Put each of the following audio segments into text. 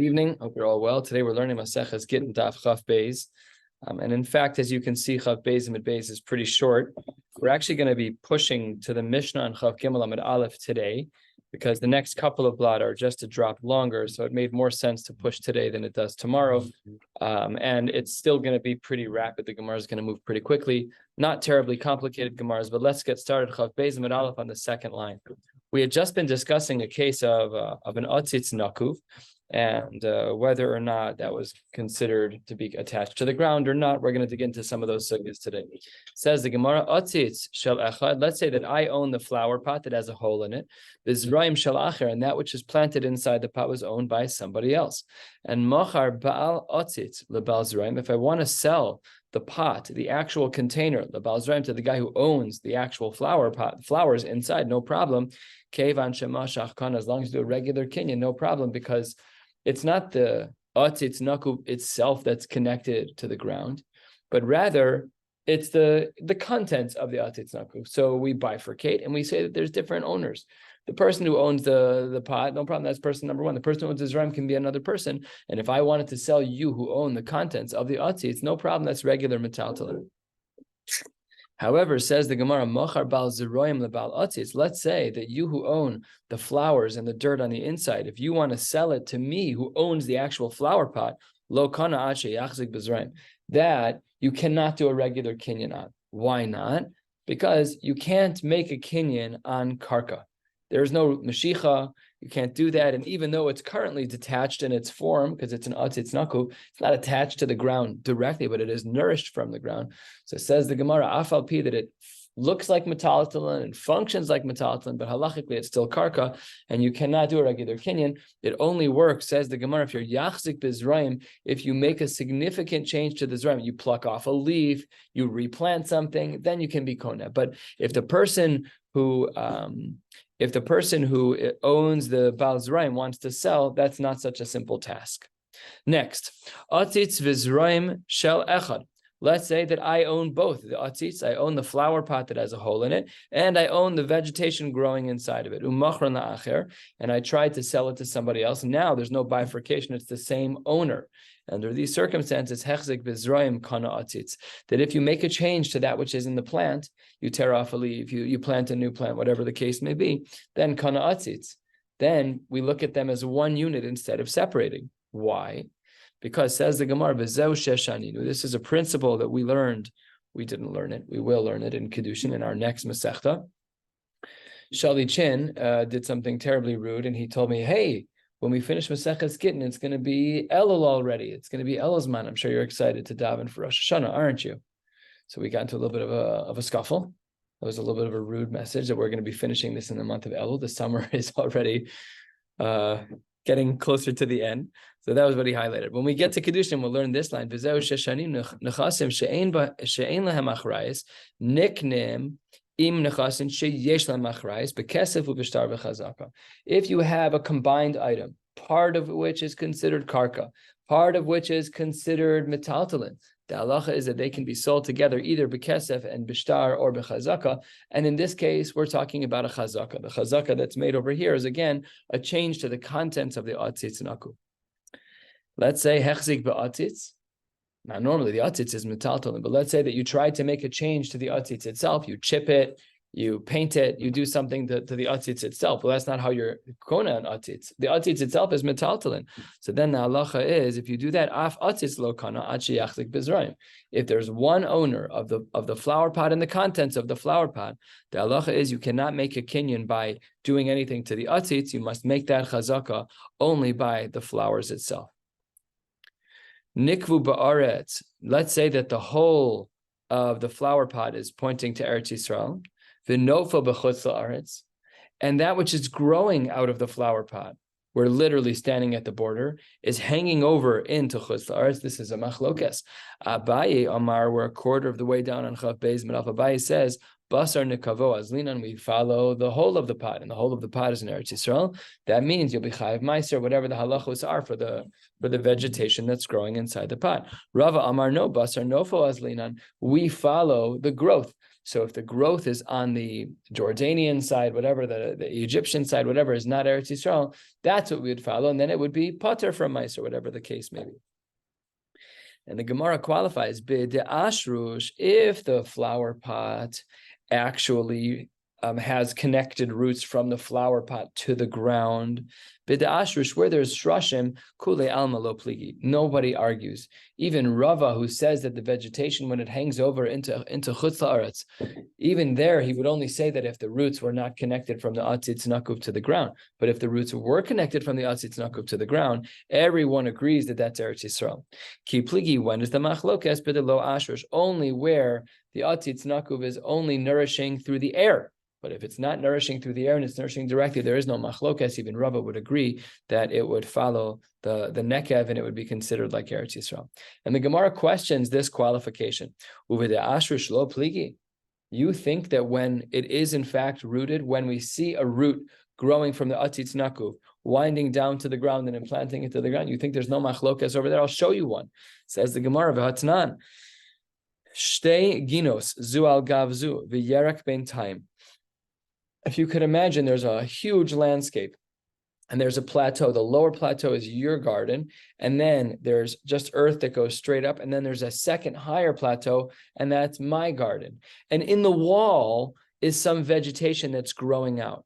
Evening. Hope you're all well. Today we're learning Maseches Gittin Daf Chaf Beis. And in fact, as you can see, Chaf Beis and Mid Beis is pretty short. We're actually going to be pushing to the Mishnah on Chaf Gimel Amid Aleph today, because the next couple of blot are just a drop longer. So it made more sense to push today than it does tomorrow. And it's still going to be pretty rapid. The Gemara is going to move pretty quickly. Not terribly complicated Gemaras, but let's get started. Chaf Beis Amid Aleph on the second line. We had just been discussing a case of an Otzitz Nakuv, and whether or not that was considered to be attached to the ground or not. We're going to dig into some of those sugyas today. Says the Gemara, Otzitz shel echad. Let's say that I own the flower pot that has a hole in it. V'zraim shel acher, and that which is planted inside the pot was owned by somebody else. And machar baal otzitz lebal zraim. If I want to sell the pot, the actual container, lebal zraim, to the guy who owns the actual flower pot, flowers inside, no problem. Kevan shemashach kan, as long as you do a regular kinyan, no problem, because it's not the otzitz nakub itself that's connected to the ground, but rather it's the contents of the otzitz nakub. So we bifurcate and we say that there's different owners. The person who owns the pot, no problem, that's person number one. The person who owns the zraim can be another person. And if I wanted to sell you who own the contents of the otzitz, no problem, that's regular metaltalin. However, says the Gemara, Mochar bal zeroim lebal otzitz. Let's say that you who own the flowers and the dirt on the inside, if you want to sell it to me who owns the actual flower pot, lo kana ache yachzik bezraim, that you cannot do a regular kinyan on. Why not? Because you can't make a kinyan on karka. There's no mashicha. You can't do that. And even though it's currently detached in its form, because it's an otzitz naku, it's not attached to the ground directly, but it is nourished from the ground. So it says the Gemara, afal pi, that it looks like metaltalin and functions like metaltalin, but halachically it's still karka, and you cannot do a regular kinyan. It only works, says the Gemara, if you're yachzik bizraim, if you make a significant change to the zraim, you pluck off a leaf, you replant something, then you can be kona. But if the person who owns the Baal Zraim wants to sell, that's not such a simple task. Next, Otzitz v'Zraim shel echad. Let's say that I own both. The otzitz, I own the flower pot that has a hole in it, and I own the vegetation growing inside of it. Umachran la'acher, and I tried to sell it to somebody else. Now there's no bifurcation; it's the same owner. Under these circumstances, hechzik b'zroim kana otzitz, that if you make a change to that which is in the plant, you tear off a leaf, you plant a new plant, whatever the case may be, then kana otzitz. Then we look at them as one unit instead of separating. Why? Because says the Gemara, V'zeu sheshaninu. This is a principle that we learned. We didn't learn it. We will learn it in Kedushin in our next Masechta. Shali Chin did something terribly rude, and he told me, hey, when we finish Maseches Gittin, it's going to be Elul already. It's going to be Elul's man. I'm sure you're excited to daven for Rosh Hashanah, aren't you? So we got into a little bit of a scuffle. That was a little bit of a rude message that we're going to be finishing this in the month of Elul. The summer is already getting closer to the end. So that was what he highlighted. When we get to Kedushin, we'll learn this line. V'zeu sheshanim nechasim she'ein lehem achrayis niknim im nechasim sheyesh lehem achrayis bekesef u'b'shtar v'chazaka. If you have a combined item, part of which is considered karka, part of which is considered metaltalin, the halacha is that they can be sold together, either bekesef and b'shtar or b'chazaka. And in this case, we're talking about a chazaka. The chazaka that's made over here is, again, a change to the contents of the otzitz and aku. Let's say hechzik be'otzitz. Now, normally the otzitz is metaltalin, but let's say that you try to make a change to the otzitz itself. You chip it, you paint it, you do something to the otzitz itself. Well, that's not how you're kona an otzitz. The otzitz itself is metaltalin. So then the halacha is, if you do that, af otzitz lo kana ad sheyachzik bezraim. If there's one owner of the flower pot and the contents of the flower pot, the halacha is you cannot make a kinyan by doing anything to the otzitz. You must make that chazaka only by the flowers itself. Nikvu ba'aretz. Let's say that the whole of the flower pot is pointing to Eretz Yisrael. V'nofa b'chutz la'aretz, and that which is growing out of the flower pot, we're literally standing at the border, is hanging over into chutz la'aretz. This is a machlokes. Abaye Amar, we're a quarter of the way down on Chaf Beis Medaf. Abaye says, Basar nekavo azlinan, we follow the whole of the pot, and the whole of the pot is in Eretz Yisrael. That means you'll be chayiv meiser, whatever the halachos are for the vegetation that's growing inside the pot. Rava Amar no basar nofo azlinan, we follow the growth. So if the growth is on the Jordanian side, whatever, the Egyptian side, whatever is not Eretz Yisrael, that's what we would follow. And then it would be pater from mice, or whatever the case may be. And the Gemara qualifies, b'de ashrush, if the flower pot actually has connected roots from the flower pot to the ground. B'de ashrush, where there's shrashim, kule alma lo pligi. Nobody argues. Even Rava, who says that the vegetation, when it hangs over into chutz la'aretz, even there, he would only say that if the roots were not connected from the atzitz nakuf to the ground. But if the roots were connected from the atzitz nakuf to the ground, everyone agrees that that's Eretz Yisrael. Ki pligi, when is the machlokes b'de lo ashrush? Only where the atzitz nakuf is only nourishing through the air. But if it's not nourishing through the air and it's nourishing directly, there is no machlokes. Even Rava would agree that it would follow the nekev and it would be considered like Eretz Yisrael. And the Gemara questions this qualification. Uvede ashrush lo pligi. You think that when it is in fact rooted, when we see a root growing from the atzitz nakuv, winding down to the ground and implanting it to the ground, you think there's no machlokes over there? I'll show you one. Says the Gemara, v'hatnan, shtei ginos zu al gav zu v'yerak ben time. If you could imagine, there's a huge landscape and there's a plateau. The lower plateau is your garden, and then there's just earth that goes straight up, and then there's a second higher plateau, and that's my garden. And in the wall is some vegetation that's growing out.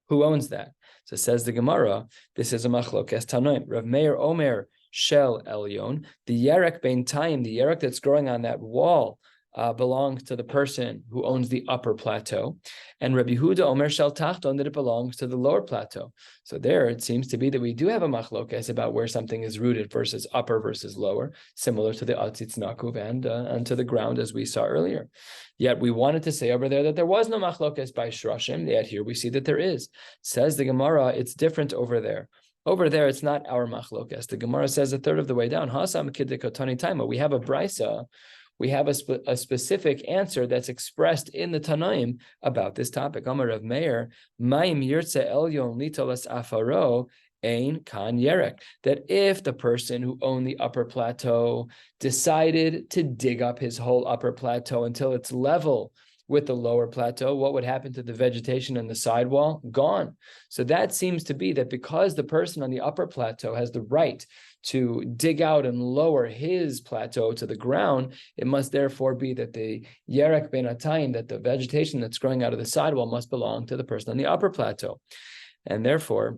Who owns that? So says the Gemara, this is a machlokes tanoim. Rav Meir Omer Shel Elyon, the yerek bein taim, the yerek that's growing on that wall, belongs to the person who owns the upper plateau, and Rabbi Huda Omer Shel Tachton, that it belongs to the lower plateau. So there it seems to be that we do have a machlokes about where something is rooted versus upper versus lower, similar to the atzitz nakuv and to the ground as we saw earlier. Yet we wanted to say over there that there was no machlokes by shrashim, yet here we see that there is. Says the Gemara, it's different over there. Over there, it's not our machlokes. The Gemara says a third of the way down, Hasam kidikotani taima. We have a brisa. We have a specific answer that's expressed in the Tanaim about this topic. Amar Rav Meir, Ma'im yirtze elyon litolas afaro ein kan yerek. That if the person who owned the upper plateau decided to dig up his whole upper plateau until it's level with the lower plateau, what would happen to the vegetation and the sidewall? Gone. So that seems to be that because the person on the upper plateau has the right to dig out and lower his plateau to the ground, it must therefore be that the yerek ben atayim, that the vegetation that's growing out of the sidewall, must belong to the person on the upper plateau. And therefore,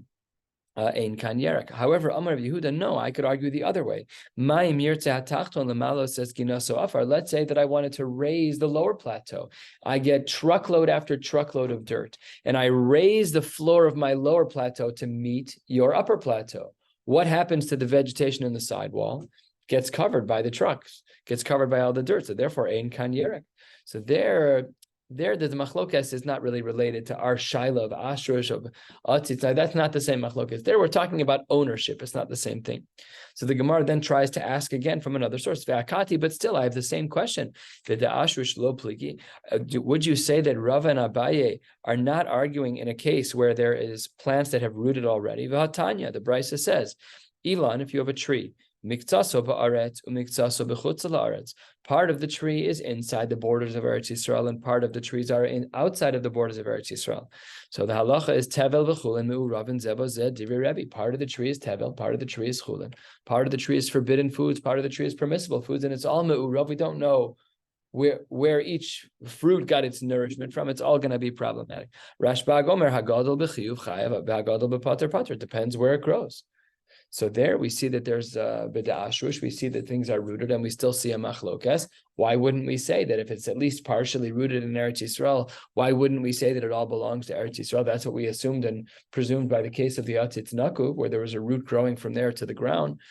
ein kan yerek. However, Amar Yehuda, no, I could argue the other way. Ma'im yirtzeh hatachton lemalo says ginaso afar. Let's say that I wanted to raise the lower plateau. I get truckload after truckload of dirt, and I raise the floor of my lower plateau to meet your upper plateau. What happens to the vegetation in the sidewall? Gets covered by the trucks, gets covered by all the dirt. So therefore, ein kan yerek. So there the machlokes is not really related to our shaila of ashrush of atzitz. That's not the same machlokes. There we're talking about ownership. It's not the same thing. So the Gemara then tries to ask again from another source, ve'akati, but still I have the same question. The ashrush lo pligi. Would you say that Rava and Abaye are not arguing in a case where there is plants that have rooted already? V'hatanya, the Brisa says, Elon, if you have a tree, miktaso ba'aretz umiktaso b'chutz la'aretz. Part of the tree is inside the borders of Eretz Yisrael, and part of the trees are outside of the borders of Eretz Yisrael. So the halacha is tevel v'chulin me'uravin zebo zed divrei Rebbe. Part of the tree is tevel, part of the tree is chulin. Part of the tree is forbidden foods, part of the tree is permissible foods, and it's all me'urav. We don't know where each fruit got its nourishment from. It's all going to be problematic. Rashba gomer hagadol b'chiyuv chayav hagadol b'pater pater. Depends where it grows. So there we see that there's b'da ashrush, we see that things are rooted, and we still see a machlokes. Why wouldn't we say that if it's at least partially rooted in Eretz Yisrael, why wouldn't we say that it all belongs to Eretz Yisrael? That's what we assumed and presumed by the case of the Atzitz Nakub, where there was a root growing from there to the ground.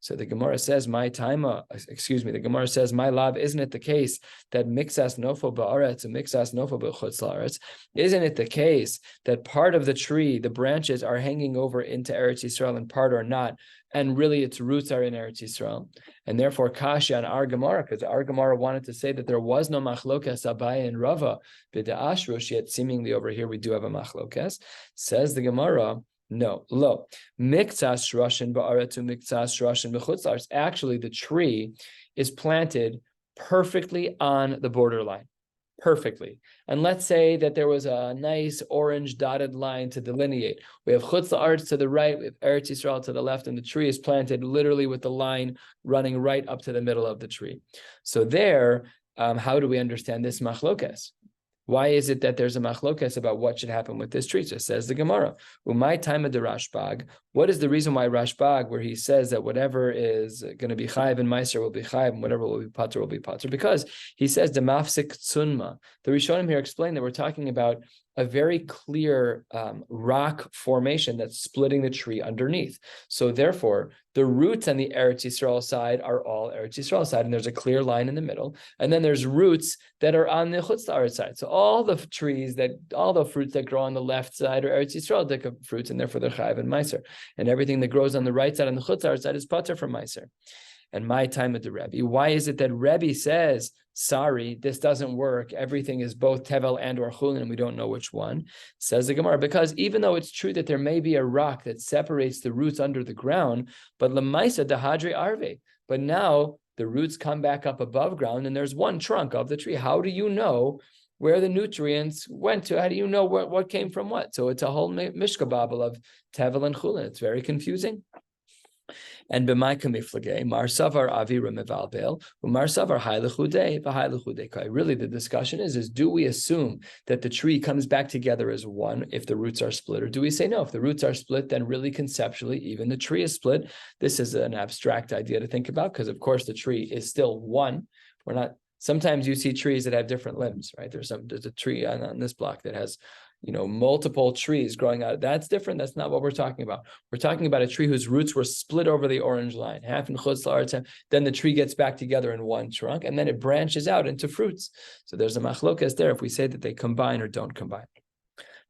So the Gemara says, the Gemara says, my love, isn't it the case that mixas nofo ba'aretz and mixas nofo b'chutz la'aretz? Isn't it the case that part of the tree, the branches are hanging over into Eretz Yisrael and part are not? And really its roots are in Eretz Yisrael. And therefore, Kasha and our Gemara, because our Gemara wanted to say that there was no machlokes Abaye and Rava, b'da ashrush, yet seemingly over here we do have a machlokes. Says the Gemara, no, lo. Miktsas shrashin ba'aretu miktsas shrashin b'chutz la'aretz. Actually, the tree is planted perfectly on the borderline. perfectly. And let's say that there was a nice orange dotted line to delineate. We have Chutz La'aretz to the right, we have Eretz Yisrael to the left, and the tree is planted literally with the line running right up to the middle of the tree. So there, how do we understand this machlokes? Why is it that there's a machlokes about what should happen with this tree? So says the Gemara, "Umay time of the Rashbag." What is the reason why Rashbag, where he says that whatever is going to be chayiv and meiser will be chayiv, and whatever will be pater will be pater? Because he says the mafsik tzunma. The Rishonim here explain that we're talking about a very clear rock formation that's splitting the tree underneath. So therefore, the roots on the Eretz Yisrael side are all Eretz Yisrael side, and there's a clear line in the middle. And then there's roots that are on the Chutz La'aretz side. So all the fruits that grow on the left side are Eretz Yisrael fruits, and therefore they're chayiv and meiser. And everything that grows on the right side, on the Chutz La'aretz side, is pater from meiser. And my time at the Rebbe. Why is it that Rebbe says, sorry, this doesn't work, everything is both tevel and or chulin, and we don't know which one? Says the Gemara, because even though it's true that there may be a rock that separates the roots under the ground, but lemaisa dehadre arve, but now the roots come back up above ground and there's one trunk of the tree. How do you know where the nutrients went to? How do you know what came from what? So it's a whole mishkababel of tevel and chulin. It's very confusing. And b'may kamiflage, mar savar avira mevalbel, umar savar haylechude v'haylechude. Really, the discussion is do we assume that the tree comes back together as one if the roots are split, or do we say no? If the roots are split, then really conceptually, even the tree is split. This is an abstract idea to think about because, of course, the tree is still one. We're not. Sometimes you see trees that have different limbs, right? There's a tree on this block that has, multiple trees growing out. That's different. That's not what we're talking about. We're talking about a tree whose roots were split over the orange line, half in Chutz La'aretz. Then the tree gets back together in one trunk, and then it branches out into fruits. So there's a machlokas there if we say that they combine or don't combine.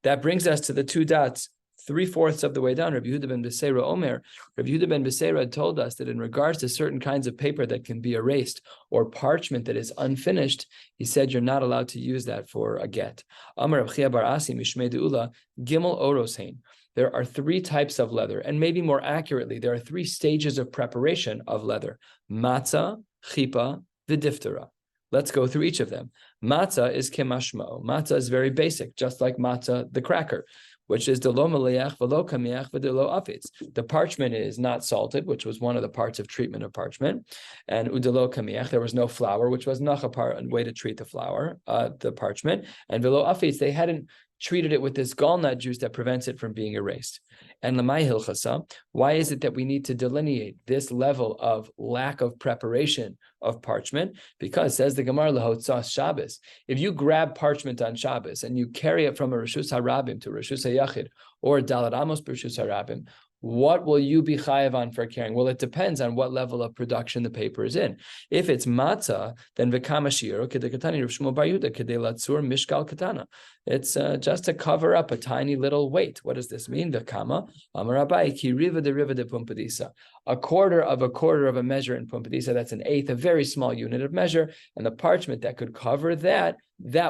That brings us to the two dots. 3/4 of the way down, Rabbi Yehuda ben Beseira Omer. Rabbi Yehuda ben Beseira told us that in regards to certain kinds of paper that can be erased or parchment that is unfinished, he said you're not allowed to use that for a get. Amar Rav Chia bar Asi Mishmei Deula Gimel Orosein. There are 3 types of leather, and maybe more accurately, there are 3 stages of preparation of leather: matzah, chipa, v'diftera. Let's go through each of them. Matzah is kemashmo. Matzah is very basic, just like matzah, the cracker, which is delo maleach v'lo kamiach v'delo afitz. The parchment is not salted, which was one of the parts of treatment of parchment, and udelo kamiach, there was no flour, which was not a way to treat the flour, the parchment, and v'lo afitz, they hadn't treated it with this gallnut juice that prevents it from being erased. And lamai hilchasa, why is it that we need to delineate this level of lack of preparation of parchment? Because, says the Gemara, lehotzas Shabbos, if you grab parchment on Shabbos and you carry it from a Reshus HaRabim to Reshus HaYachid or Dalet Amos Reshus HaRabim, what will you be chayav on for carrying? Well, it depends on what level of production the paper is in. If it's matzah, then v'kama shiur kedei katani Rav Shmuel bar Yehuda kedei latzur mishkal katana. It's just to cover up a tiny little weight. What does this mean? V'kama amar Abai ki riva de pumpadisa. A quarter of a measure in pumpadisa. That's an eighth, a very small unit of measure. And the parchment that could cover that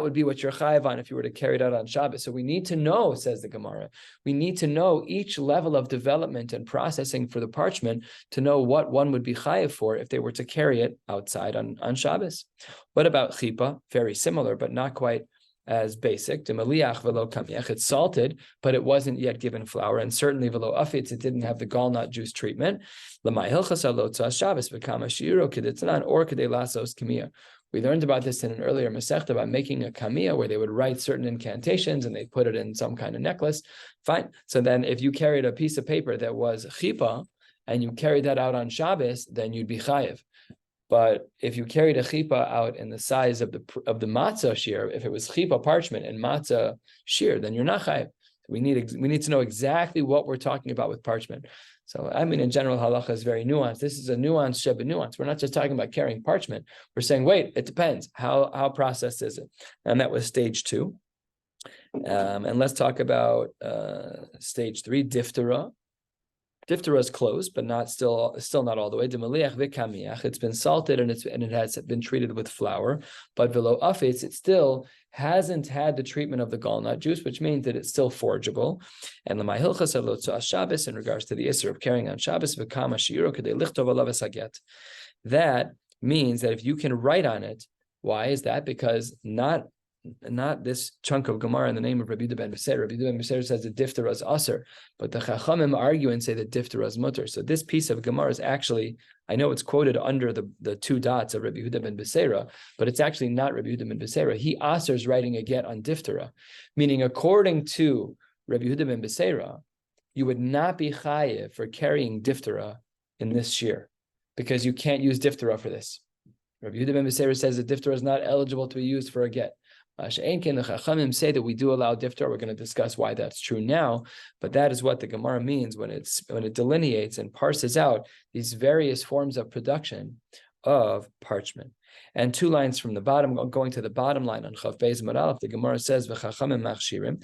would be what you're chayav on if you were to carry it out on Shabbos. So we need to know, says the Gemara, we need to know each level of development and processing for the parchment to know what one would be chayav for if they were to carry it outside on Shabbos. What about chipa? Very similar, but not quite as basic. It's salted, but it wasn't yet given flour, and certainly velo afitz, it didn't have the gallnut juice treatment. We learned about this in an earlier Masechta about making a kamiyah where they would write certain incantations and they put it in some kind of necklace. Fine. So then if you carried a piece of paper that was chipa and you carried that out on Shabbos, then you'd be chayiv. But if you carried a chipa out in the size of the matzah shiur, if it was chipa parchment and matzah shiur, then you're not chayiv. We need to know exactly what we're talking about with parchment. So, in general, halacha is very nuanced. This is a nuance, sheba nuance. We're not just talking about carrying parchment. We're saying, wait, it depends. How processed is it? And that was stage 2. And let's talk about stage 3, diftera. Diphthera is close, but still not all the way. It's been salted and it has been treated with flour, but velo afetz, it still hasn't had the treatment of the gallnut juice, which means that it's still forgeable. And lamai hilchas alotzu Shabbos, in regards to the issur of carrying on Shabbos, v'kama shiur kedei lichtov alav haget. That means that if you can write on it, why is that? Because not not this chunk of Gemara in the name of Rabbi Yehuda ben Beseira. Rabbi Yehuda ben Beseira says that diftera is aser, but the Chachamim argue and say that diftera is mutter. So this piece of Gemara is actually, I know it's quoted under the two dots of Rabbi Yehuda ben Beseira, but it's actually not Rabbi Yehuda ben Beseira. He asers writing a get on diftera, meaning according to Rabbi Yehuda ben Beseira, you would not be chayiv for carrying diftera in this shiur, because you can't use diphthera for this. Rabbi Yehuda ben Beseira says that diphthera is not eligible to be used for a get. The Chachamim say that we do allow diphthera. We're going to discuss why that's true now, but that is what the Gemara means when it delineates and parses out these various forms of production of parchment. And 2 lines from the bottom, going to the bottom line on Chav Beis Amud Aleph, the Gemara says, "V'chachamim machshirim."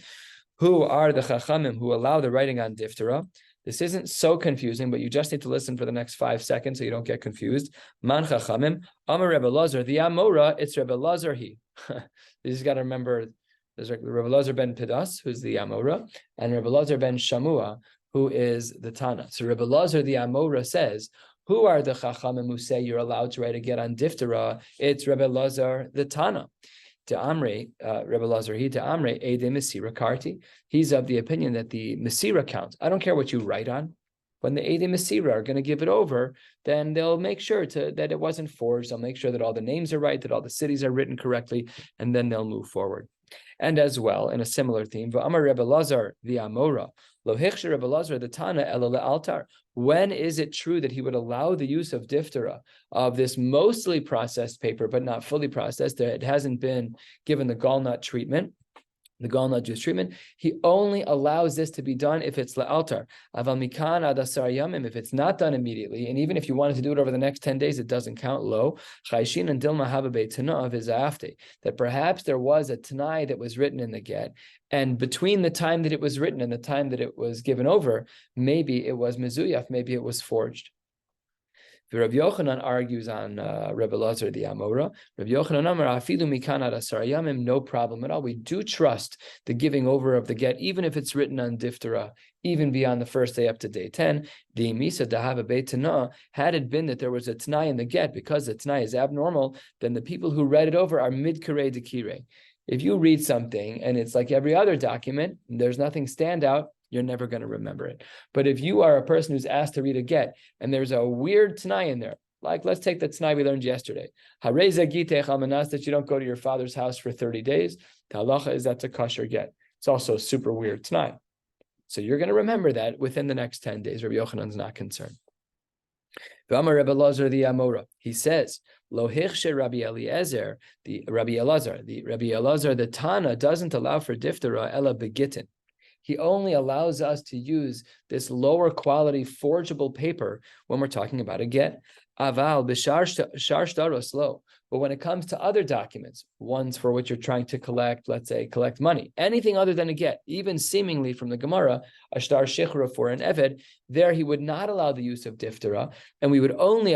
Who are the Chachamim who allow the writing on diphthera? This isn't so confusing, but you just need to listen for the next 5 seconds so you don't get confused. Man Chachamim, Amar Rebbe Lazar, the Amora, it's Rebbe Lazar he. You just got to remember, there's Rebbe Lazar ben Pidas, who's the Amora, and Rebbe Lazar ben Shamua, who is the Tana. So Rebbe Lazar, the Amora, says, who are the Chachamim who say you're allowed to write a get on diphthera? It's Rebbe Lazar, the Tana. To Amre, Rebbe Lazar, he to Amre, Ede Mesira Karti. He's of the opinion that the Mesira counts. I don't care what you write on. When the Ede Mesira are going to give it over, then they'll make sure that it wasn't forged. They'll make sure that all the names are right, that all the cities are written correctly, and then they'll move forward. And as well, in a similar theme, V'amar Rebbe Lazar, the Amora, Lo hichshe Rebbe Lazar, the Tana, ela le'altar. When is it true that he would allow the use of diphthera, of this mostly processed paper, but not fully processed? It hasn't been given the gallnut treatment, the gallnut juice treatment. He only allows this to be done if it's le'altar. Aval mikan ad asar yamim, if it's not done immediately, and even if you wanted to do it over the next 10 days, it doesn't count. Lo chayshin and dilma haba beitana of izafte, that perhaps there was a tanai that was written in the get, and between the time that it was written and the time that it was given over, maybe it was mezuyaf, maybe it was forged. Rabbi Yochanan argues on Rebbe Lazar the Amora. Rabbi Yochanan Amar afilu mikan ad asar yamim, no problem at all. We do trust the giving over of the get, even if it's written on diphthera, even beyond the first day up to day 10. The misa dahava beit tana, had it been that there was a t'nai in the get, because the t'nai is abnormal, then the people who read it over are midkarei dekirei. If you read something and it's like every other document, there's nothing standout, you're never going to remember it. But if you are a person who's asked to read a get, and there's a weird t'nai in there, like let's take the t'nai we learned yesterday, hareza gitech almanas, that you don't go to your father's house for 30 days, the halacha is that's a kosher get. It's also a super weird t'nai. So you're going to remember that within the next 10 days. Rabbi Yochanan's not concerned. V'amar Rebbe Lazar the Amora, he says, Lo hichshe Rabbi Eliezer, the Rabbi Elazar, the Tana doesn't allow for diphthera ela begittin. He only allows us to use this lower quality forgeable paper when we're talking about a get. Aval b'shar shtaros lo. But when it comes to other documents, ones for which you're trying to collect, let's say, collect money, anything other than a get, even seemingly from the Gemara, a shtar shichra for an eved, there he would not allow the use of diphthera, and we would only be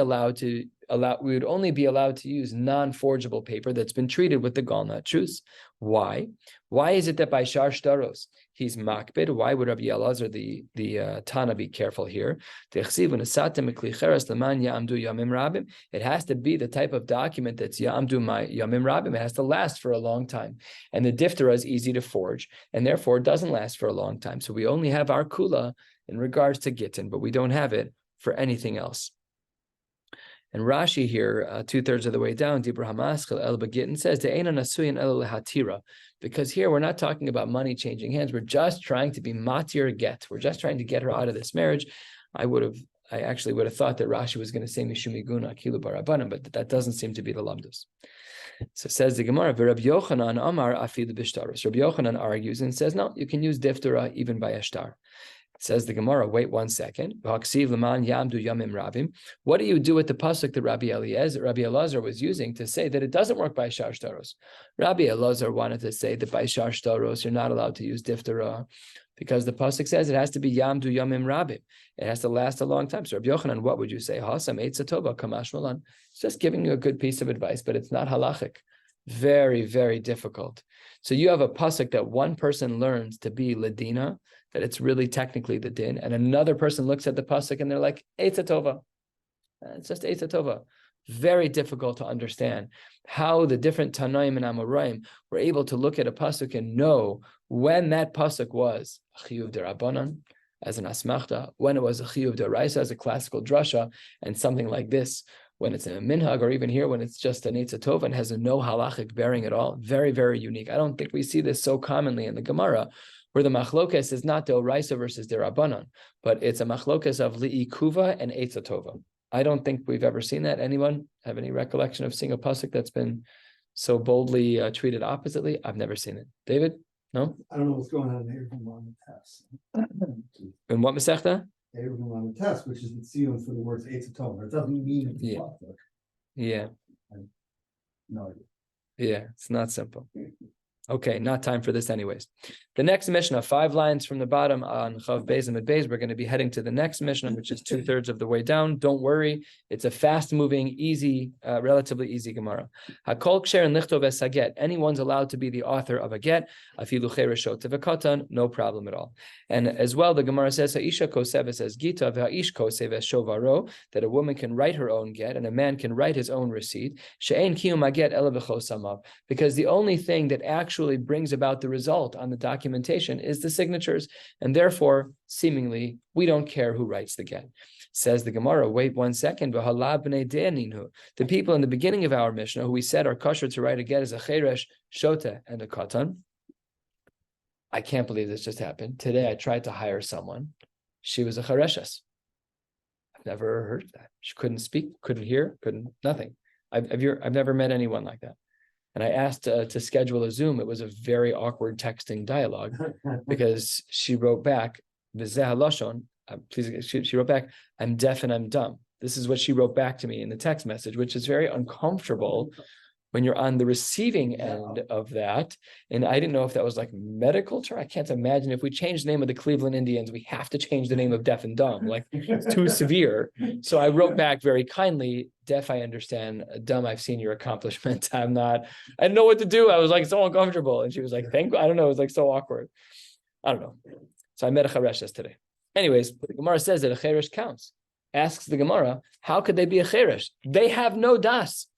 allowed to use non-forgeable paper that's been treated with the gallnut juice. Why? Why is it that by shar shtaros he's makbid? Why would Rabbi Elazar the Tana be careful here? It has to be the type of document that's ya'amdu yamim rabim. It has to last for a long time, and the diphthera is easy to forge, and therefore it doesn't last for a long time. So we only have our kula in regards to Gittin, but we don't have it for anything else. And Rashi here, 2/3 of the way down, Dibra Hamaschel El Begittin says, De'ena nasuyin el lehatira, because here we're not talking about money changing hands. We're just trying to be matir get. We're just trying to get her out of this marriage. I actually would have thought that Rashi was going to say Mishumiguna Kilu Barabanim, but that doesn't seem to be the lamdus. So says the Gemara, Rabbi Yochanan Amar Afilu Bishtaros. Rabbi Yochanan argues and says, no, you can use diphthera even by a shtar. Says the Gemara, wait 1 second. What do you do with the pasuk that Rabbi Elazar was using to say that it doesn't work by shar shtaros? Rabbi Elazar wanted to say that by shar shtaros you're not allowed to use diphthera, because the pasuk says it has to be yamdu yamim rabim. It has to last a long time. So Rabbi Yochanan, what would you say? Hasam eitzah tova kamash malan. It's just giving you a good piece of advice, but it's not halachic. Very, very difficult. So you have a pasuk that one person learns to be ladina, that it's really technically the din, and another person looks at the pasuk and they're like, eitzah tova. It's just eitzah tova. very difficult to understand how the different Tanaim and Amoraim were able to look at a pasuk and know when that pasuk was a chiyuv derabanan as an asmachta, when it was a chiyuv deraisa as a classical drasha, and something like this when it's a minhag, or even here when it's just an eitzah tova and has no halachic bearing at all. Very, very unique. I don't think we see this so commonly in the Gemara, where the machlokes is not deoraisa versus derabanan, but it's a machlokes of li'ikuva and eitzah tova. I don't think we've ever seen that. Anyone have any recollection of seeing a pasuk that's been so boldly treated oppositely? I've never seen it. David? No? I don't know what's going on here from on the test. In what Masechta? On the test, which is the tziyun for the words eitzah tova. It doesn't mean Yeah. Yeah. No idea. Yeah, it's not simple. Okay, not time for this anyways. The next Mishnah, 5 lines from the bottom on Chav Beis and Mid Beis, we're going to be heading to the next Mishnah, which is 2/3 of the way down. Don't worry, it's a fast-moving, easy, relatively easy Gemara. Hakol ksher and lichtov es haget. Anyone's allowed to be the author of a get. Afilu chereshot v'katan, no problem at all. And as well, the Gemara says, Ha'isha koseves as gita v'ha'ish koseves shovaro, that a woman can write her own get and a man can write his own receipt. She'ein kiyum haget ela v'chosamav, because the only thing that actually brings about the result on the documentation is the signatures, and therefore, seemingly, we don't care who writes the get. Says the Gemara, wait 1 second, the people in the beginning of our Mishnah, who we said are kosher to write a get, is a cheresh, shota, and a katan. I can't believe this just happened. Today I tried to hire someone. She was a chereshes. I've never heard of that. She couldn't speak, couldn't hear, nothing. I've never met anyone like that. And I asked to schedule a Zoom. It was a very awkward texting dialogue because she wrote back, she wrote back, I'm deaf and I'm dumb. This is what she wrote back to me in the text message, which is very uncomfortable when you're on the receiving end of that. And I didn't know if that was like medical term. I can't imagine if we change the name of the Cleveland Indians, we have to change the name of deaf and dumb. Like, it's too severe. So I wrote back very kindly, deaf, I understand. Dumb, I've seen your accomplishment. I didn't know what to do. I was like so uncomfortable. And she was like, thank you. I don't know. It was like so awkward. I don't know. So I met a chereshes today. Anyways, the Gemara says that a cheresh counts. Asks the Gemara, how could they be a cheresh? They have no das.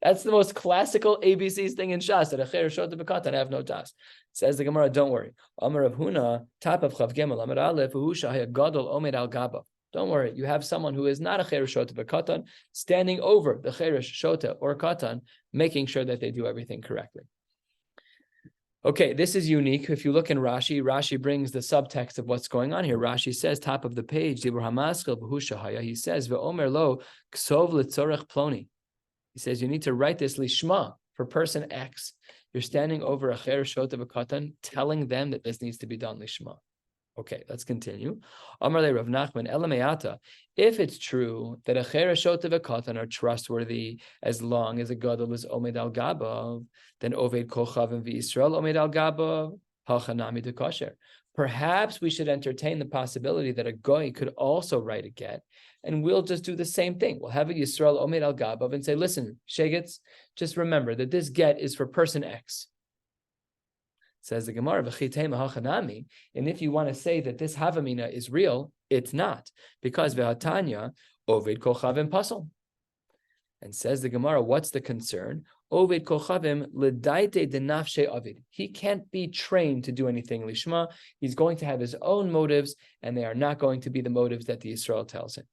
That's the most classical ABCs thing in Shas, that a chereshot b'katan have no das. Says the Gemara, don't worry. Amar Rav Huna, top of Chav Gimel, Amar Aleph, Husha gadol omed al gaba. Don't worry, you have someone who is not a chereshot b'katan standing over the cheresh shota or katan, making sure that they do everything correctly. Okay, this is unique. If you look in Rashi, Rashi brings the subtext of what's going on here. Rashi says, top of the page, he says, Ve'omer lo ksov l'tzorech ploni. He says, you need to write this lishma for person X. You're standing over a chereshot of a katan, telling them that this needs to be done lishma. Okay, let's continue. Amar le Rav Nachman elameata. If it's true that a chereshot of a katan are trustworthy as long as a gadol is omed al gabav, then oved kol chavim v'Yisrael omed al gabav hachanami de kosher. Perhaps we should entertain the possibility that a goy could also write a get, and we'll just do the same thing. We'll have a Yisrael omed al gabav and say, listen, shegets, just remember that this get is for person X. Says the Gemara, and if you want to say that this havamina is real, it's not, because v'hatanya oved kol chavim pasol. And says the Gemara, what's the concern? Oved kol chavim l'daite denafshe avid. He can't be trained to do anything lishma. He's going to have his own motives, and they are not going to be the motives that the Yisrael tells him.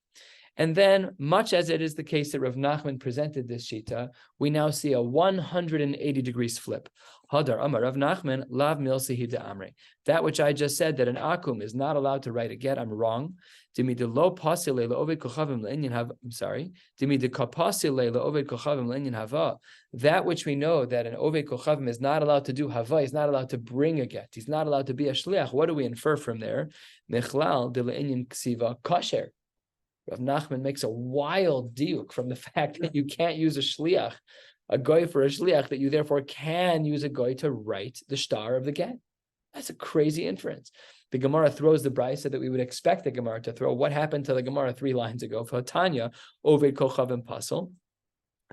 And then, much as it is the case that Rav Nachman presented this shita, we now see a 180 degrees flip. Hadar Amar Rav Nachman lav milsihi de amre. That which I just said, that an akum is not allowed to write a get, I'm wrong. I'm sorry. That which we know that an oved kochavim is not allowed to do hava, he's not allowed to bring a get, he's not allowed to be a shliach. What do we infer from there? Mechlal de le'inyan ksiva kosher. Rav Nachman makes a wild diuk from the fact that you can't use a shliach, a goy for a shliach, that you therefore can use a goy to write the shtar of the get. That's a crazy inference. The Gemara throws the brisa that we would expect the Gemara to throw. What happened to the Gemara 3 lines ago? For Tanya, oved kochavim pasol.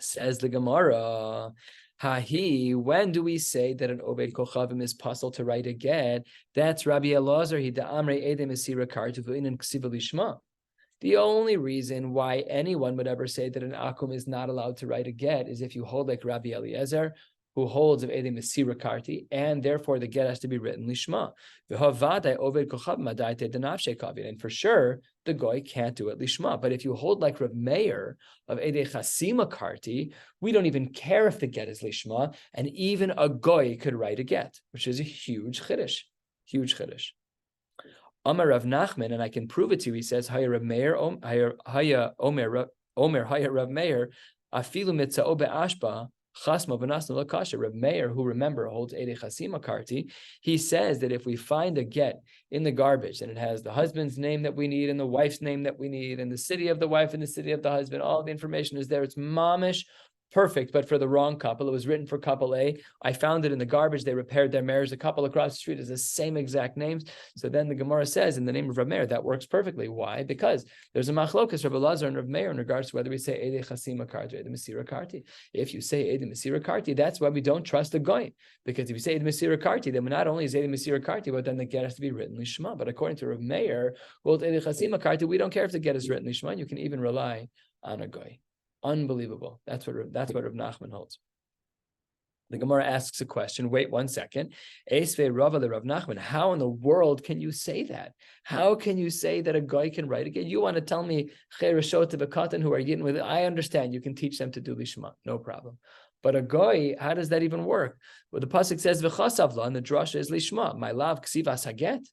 Says the Gemara, when do we say that an oved kochavim is pasol to write a get? That's Rabbi Elazar, he da'amrei edem esira kartu v'inen ksiva lishma. The only reason why anyone would ever say that an akum is not allowed to write a get is if you hold like Rabbi Eliezer, who holds of Ede Mesira Karti, and therefore the get has to be written Lishma. And for sure, the goy can't do it Lishma. But if you hold like Rav Meir of Ede Chasima Karti, we don't even care if the get is Lishma, and even a goy could write a get, which is a huge chiddush. Huge chiddush. Amar Rav Nachman, and I can prove it to you. He says, "Haya Rav Meir, Haya Omer Haya Rav Meir, Afilu Mitzao Be'ashba." Chasma v'nasna l'kasha. Rav Meir, who remember holds Ede Chasima Karti, he says that if we find a get in the garbage and it has the husband's name that we need and the wife's name that we need and the city of the wife and the city of the husband, all the information is there. It's mamish. Perfect, but for the wrong couple. It was written for couple A. I found it in the garbage. They repaired their marriage. The couple across the street is the same exact names. So then the Gemara says, in the name of Rav Meir, that works perfectly. Why? Because there's a machlokas, Rav Elazar and Rav Meir, in regards to whether we say Ede Chasima Karti, Ede Mesira Karti. If you say Ede Mesira Karti, that's why we don't trust the goy. Because if you say Ede Mesira Karti, then not only is Ede Mesira Karti, but then the get has to be written Lishma. But according to Rav Meir, well, Ede Chasima Karti, we don't care if the get is written Lishma. You can even rely on a goy. Unbelievable. That's what Rav Nachman holds. The Gemara asks a question. Wait 1 second. Esvei Rava le Rav Nachman. How in the world can you say that? How can you say that a guy can write again? You want to tell me Chereshot v'katan who are Gittin with it? I understand. You can teach them to do lishma. No problem. But a guy, how does that even work? Well, the pasuk says v'chasavla, and the drasha is lishma. My love ksivas haget.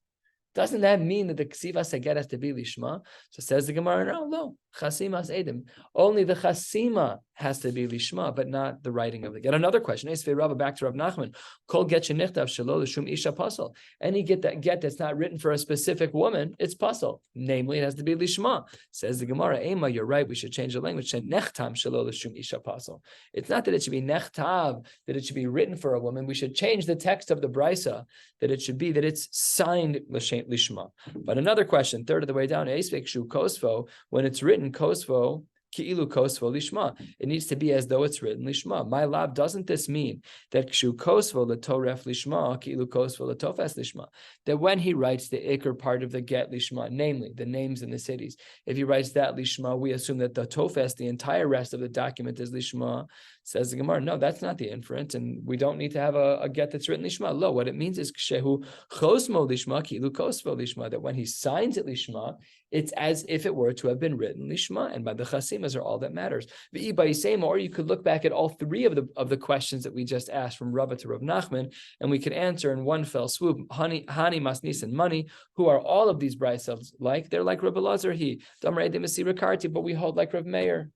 Doesn't that mean that the ksivas haget has to be lishma? So says the Gemara, no, chasimas edim. Only the chasima has to be lishma, but not the writing of the get. Another question. Esvei Rabba, back to Rav Nachman. Kol get shenichtav shelo l'shum isha pasal. Any get that's not written for a specific woman, it's pasal. Namely, it has to be lishma. Says the Gemara, Ema, you're right. We should change the language. Nechtam shelo l'shum isha pasal. It's not that it should be nechtav, that it should be written for a woman. We should change the text of the brisa, that it should be that it's signed lishma. But another question, third of the way down, Esvei kshu kosvo, when it's written kosvo, Ki'ilu kosvo lishma. It needs to be as though it's written lishma. My lab, doesn't this mean that kshu kosvo letoref lishma, ki'ilu kosvo letofes lishma? That when he writes the ikr part of the get lishma, namely the names in the cities, if he writes that lishma, we assume that the tofes, the entire rest of the document, is lishma. Says the Gemara, no, that's not the inference, and we don't need to have a get that's written lishma. Lo, what it means is kshehu chosmo lishma, ki'ilu kosvo lishma. That when he signs it lishma, it's as if it were to have been written lishma, and by the chasimas are all that matters. Or you could look back at all three of the questions that we just asked from Rava to Rav Nachman, and we could answer in one fell swoop. Hani masnis and money. Who are all of these braysos like? They're like Rabbi Elazar he Damrei de Mesira Karti, but we hold like Rav Meir.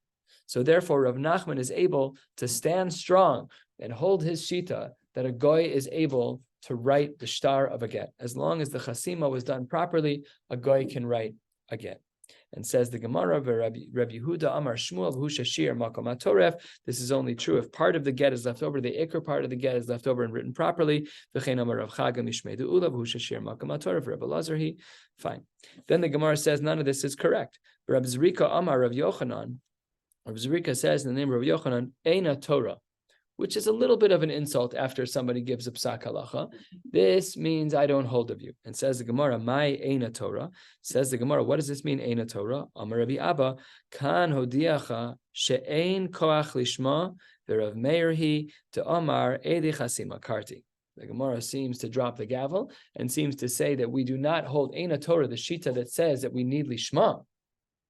So therefore, Rav Nachman is able to stand strong and hold his shita that a goy is able to write the shtar of a get. As long as the chasima was done properly, a goy can write a get. And says the Gemara, Rabbi Yehuda Amar Shmuel Hu Shashir Makom HaToref. This is only true if part of the get is left over, the ikr part of the get is left over and written properly. V'chein Amar Rav Chaga Mishmei Ulav Hu Shashir Makom HaToref. Rabbi Elazar he. Fine. Then the Gemara says none of this is correct. Rabbi Zrika Amar Rav Yochanan. Rabbi Zrika says in the name of Rav Yochanan, Eina Torah, which is a little bit of an insult after somebody gives a psak halacha. This means I don't hold of you. And says the Gemara, my Eina Torah. Says the Gemara, what does this mean, Eina Torah? Amar Rabbi Abba, kan hodiacha she'ein koach lishma v'Rav Meir hi to Amar edi chasima karti. The Gemara seems to drop the gavel and seems to say that we do not hold Eina Torah, the shita that says that we need lishma.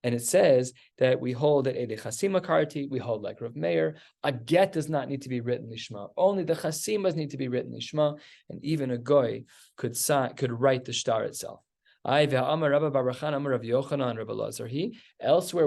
And it says that we hold that Ede Chasima Karti, we hold like Rav Meir. A get does not need to be written lishma. Only the Chasimas need to be written lishma, and even a goy could write the shtar itself. Elsewhere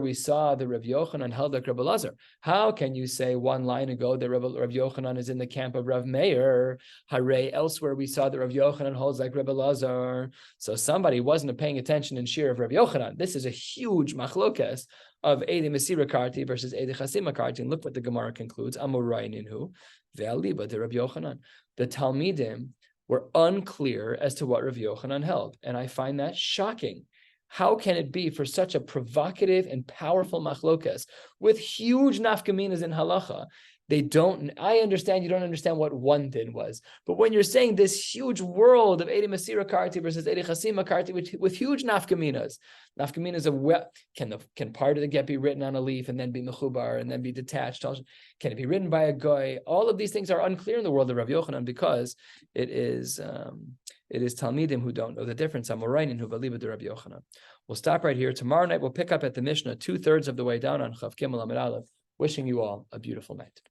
we saw the Rav Yochanan held like Rabbi Elazar. How can you say one line ago that Rav Yochanan is in the camp of Rav Meir? Hooray! Elsewhere we saw that Rav Yochanan holds like Rabbi Elazar. So somebody wasn't paying attention in shiur of Rav Yochanan. This is a huge machlokes of Ede Mesira Karti versus Ede Chasima Karti. And look what the Gemara concludes: Amorayininhu ve'aliba de Rav Yochanan. The Talmidim were unclear as to what Rav Yochanan held. And I find that shocking. How can it be for such a provocative and powerful machlokas with huge nafkaminas in halacha? I understand you don't understand what one din was, but when you're saying this huge world of Edi Masira Karti versus Edi Chasima Karti with huge nafkaminas of can part of the get be written on a leaf and then be mechubar and then be detached? Can it be written by a guy? All of these things are unclear in the world of Rav Yochanan because it is Talmidim who don't know the difference. Amorainin who believe the Rav Yochanan. We'll stop right here. Tomorrow night we'll pick up at the Mishnah 2/3 of the way down on Chav Gimel Amid Aleph. Wishing you all a beautiful night.